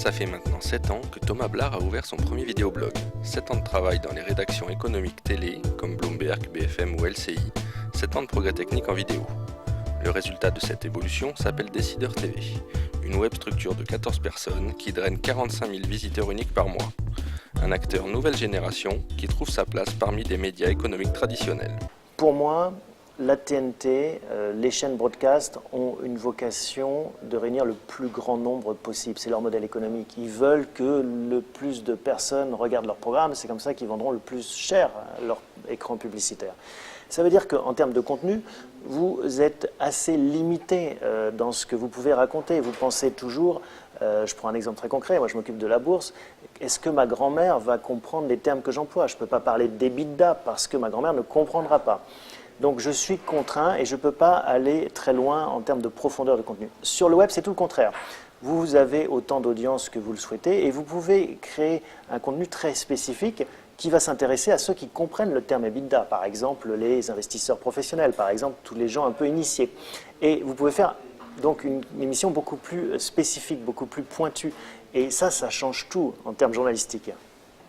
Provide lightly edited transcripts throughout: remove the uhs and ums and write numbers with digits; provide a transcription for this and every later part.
Ça fait maintenant 7 ans que Thomas Blard a ouvert son premier vidéoblog. 7 ans de travail dans les rédactions économiques télé, comme Bloomberg, BFM ou LCI. 7 ans de progrès technique en vidéo. Le résultat de cette évolution s'appelle Décideur TV, une web structure de 14 personnes qui draine 45 000 visiteurs uniques par mois. Un acteur nouvelle génération qui trouve sa place parmi des médias économiques traditionnels. Pour moi, la TNT, les chaînes broadcast ont une vocation de réunir le plus grand nombre possible. C'est leur modèle économique. Ils veulent que le plus de personnes regardent leur programme. C'est comme ça qu'ils vendront le plus cher leur écran publicitaire. Ça veut dire qu'en termes de contenu, vous êtes assez limité dans ce que vous pouvez raconter. Vous pensez toujours, je prends un exemple très concret, moi je m'occupe de la bourse, est-ce que ma grand-mère va comprendre les termes que j'emploie? Je ne peux pas parler d'EBITDA parce que ma grand-mère ne comprendra pas. Donc je suis contraint et je ne peux pas aller très loin en termes de profondeur de contenu. Sur le web, c'est tout le contraire. Vous avez autant d'audience que vous le souhaitez et vous pouvez créer un contenu très spécifique qui va s'intéresser à ceux qui comprennent le terme EBITDA, par exemple les investisseurs professionnels, par exemple tous les gens un peu initiés. Et vous pouvez faire donc une émission beaucoup plus spécifique, beaucoup plus pointue. Et ça change tout en termes journalistiques.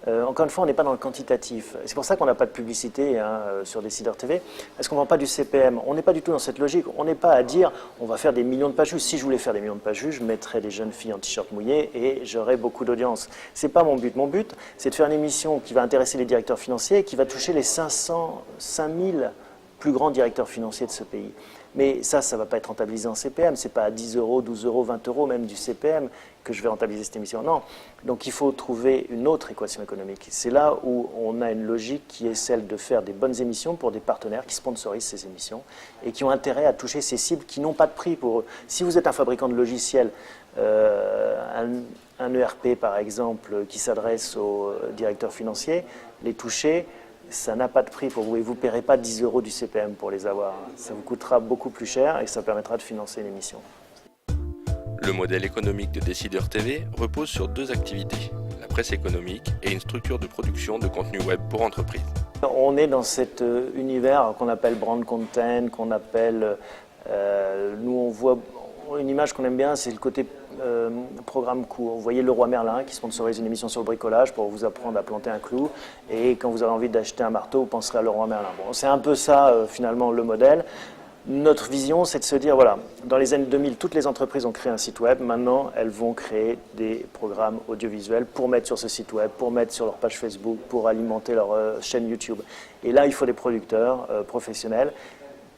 Encore une fois, on n'est pas dans le quantitatif. C'est pour ça qu'on n'a pas de publicité sur Décideur TV, parce qu'on ne vend pas du CPM. On n'est pas du tout dans cette logique. On n'est pas à dire on va faire des millions de pages vues. Si je voulais faire des millions de pages vues, je mettrais des jeunes filles en t-shirt mouillé et j'aurais beaucoup d'audience. Ce n'est pas mon but. Mon but, c'est de faire une émission qui va intéresser les directeurs financiers et qui va toucher les 5000 plus grands directeurs financiers de ce pays. Mais ça ne va pas être rentabilisé en CPM. Ce n'est pas à 10 euros, 12 euros, 20 euros même du CPM que je vais rentabiliser cette émission. Non. Donc il faut trouver une autre équation économique. C'est là où on a une logique qui est celle de faire des bonnes émissions pour des partenaires qui sponsorisent ces émissions et qui ont intérêt à toucher ces cibles qui n'ont pas de prix pour eux. Si vous êtes un fabricant de logiciels, un ERP par exemple, qui s'adresse aux directeurs financiers, les toucher, ça n'a pas de prix pour vous et vous ne paierez pas 10 euros du CPM pour les avoir. Ça vous coûtera beaucoup plus cher et ça permettra de financer une émission. Le modèle économique de Décideur TV repose sur deux activités, la presse économique et une structure de production de contenu web pour entreprises. On est dans cet univers qu'on appelle brand content, qu'on appelle, nous on voit une image qu'on aime bien, c'est le côté programme court. Vous voyez Leroy Merlin qui sponsorise une émission sur le bricolage pour vous apprendre à planter un clou. Et quand vous avez envie d'acheter un marteau, vous penserez à Leroy Merlin. Bon, c'est un peu ça finalement le modèle. Notre vision, c'est de se dire, voilà, dans les années 2000, toutes les entreprises ont créé un site web. Maintenant, elles vont créer des programmes audiovisuels pour mettre sur ce site web, pour mettre sur leur page Facebook, pour alimenter leur chaîne YouTube. Et là, il faut des producteurs professionnels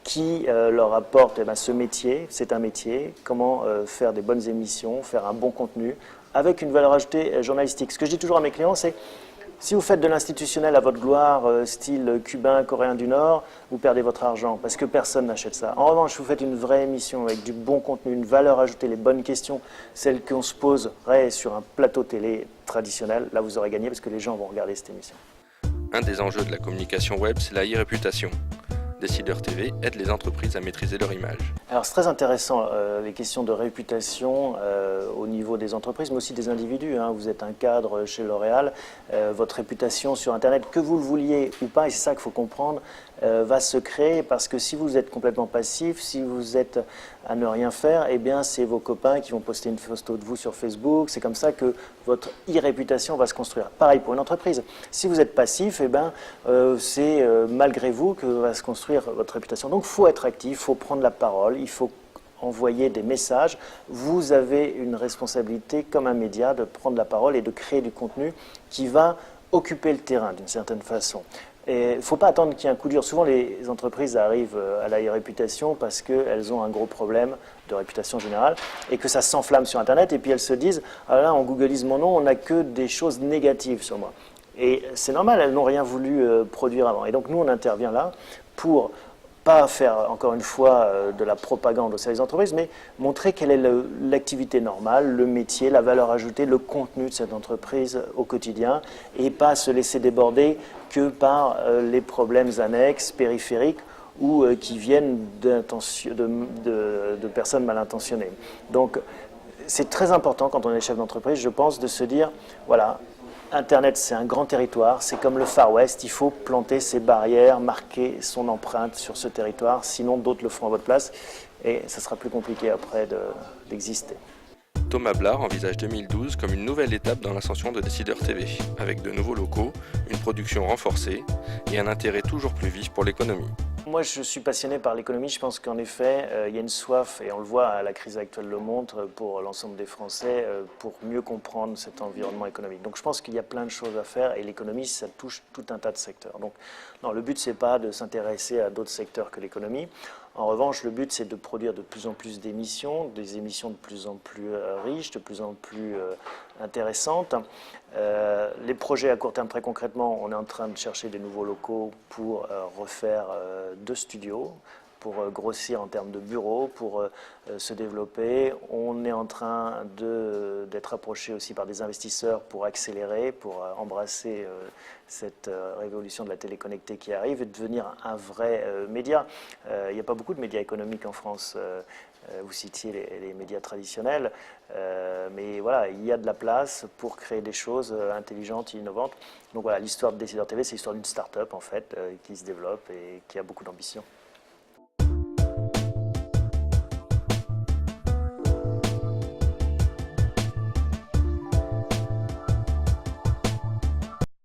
qui leur apportent ce métier, c'est un métier, comment faire des bonnes émissions, faire un bon contenu, avec une valeur ajoutée journalistique. Ce que je dis toujours à mes clients, c'est si vous faites de l'institutionnel à votre gloire, style cubain, coréen du Nord, vous perdez votre argent, parce que personne n'achète ça. En revanche, si vous faites une vraie émission avec du bon contenu, une valeur ajoutée, les bonnes questions, celles qu'on se poserait sur un plateau télé traditionnel, là vous aurez gagné, parce que les gens vont regarder cette émission. Un des enjeux de la communication web, c'est la e-réputation. Décideur TV aide les entreprises à maîtriser leur image. Alors c'est très intéressant les questions de réputation au niveau des entreprises, mais aussi des individus. Vous êtes un cadre chez L'Oréal, votre réputation sur Internet, que vous le vouliez ou pas, et c'est ça qu'il faut comprendre, va se créer parce que si vous êtes complètement passif, si vous êtes à ne rien faire, eh bien c'est vos copains qui vont poster une photo de vous sur Facebook. C'est comme ça que votre e-réputation va se construire. Pareil pour une entreprise. Si vous êtes passif, eh bien c'est malgré vous que va se construire votre réputation. Donc il faut être actif, il faut prendre la parole, il faut envoyer des messages. Vous avez une responsabilité comme un média de prendre la parole et de créer du contenu qui va occuper le terrain d'une certaine façon. Il ne faut pas attendre qu'il y ait un coup dur. Souvent, les entreprises arrivent à la réputation parce qu'elles ont un gros problème de réputation générale et que ça s'enflamme sur Internet. Et puis elles se disent « Ah là, on googlise mon nom, on n'a que des choses négatives sur moi ». Et c'est normal, elles n'ont rien voulu produire avant. Et donc nous, on intervient là pour pas faire, encore une fois, de la propagande au service des entreprises, mais montrer quelle est l'activité normale, le métier, la valeur ajoutée, le contenu de cette entreprise au quotidien, et pas se laisser déborder que par les problèmes annexes, périphériques, ou qui viennent de personnes mal intentionnées. Donc, c'est très important quand on est chef d'entreprise, je pense, de se dire, voilà, Internet, c'est un grand territoire, c'est comme le Far West, il faut planter ses barrières, marquer son empreinte sur ce territoire, sinon d'autres le feront à votre place et ça sera plus compliqué après d'exister. Thomas Blard envisage 2012 comme une nouvelle étape dans l'ascension de Décideur TV, avec de nouveaux locaux, une production renforcée et un intérêt toujours plus vif pour l'économie. Moi, je suis passionné par l'économie. Je pense qu'en effet, il y a une soif, et on le voit, la crise actuelle le montre, pour l'ensemble des Français, pour mieux comprendre cet environnement économique. Donc je pense qu'il y a plein de choses à faire, et l'économie, ça touche tout un tas de secteurs. Donc non, le but, c'est pas de s'intéresser à d'autres secteurs que l'économie. En revanche, le but, c'est de produire de plus en plus d'émissions, des émissions de plus en plus riches, de plus en plus intéressantes. Les projets à court terme, très concrètement, on est en train de chercher des nouveaux locaux pour refaire 2 studios, pour grossir en termes de bureaux, pour se développer. On est en train d'être approché aussi par des investisseurs pour accélérer, pour embrasser cette révolution de la télé connectée qui arrive et devenir un vrai média. Il n'y a pas beaucoup de médias économiques en France. Vous citiez les médias traditionnels, mais voilà, il y a de la place pour créer des choses intelligentes et innovantes. Donc voilà, l'histoire de Décideur TV, c'est l'histoire d'une start-up en fait, qui se développe et qui a beaucoup d'ambition.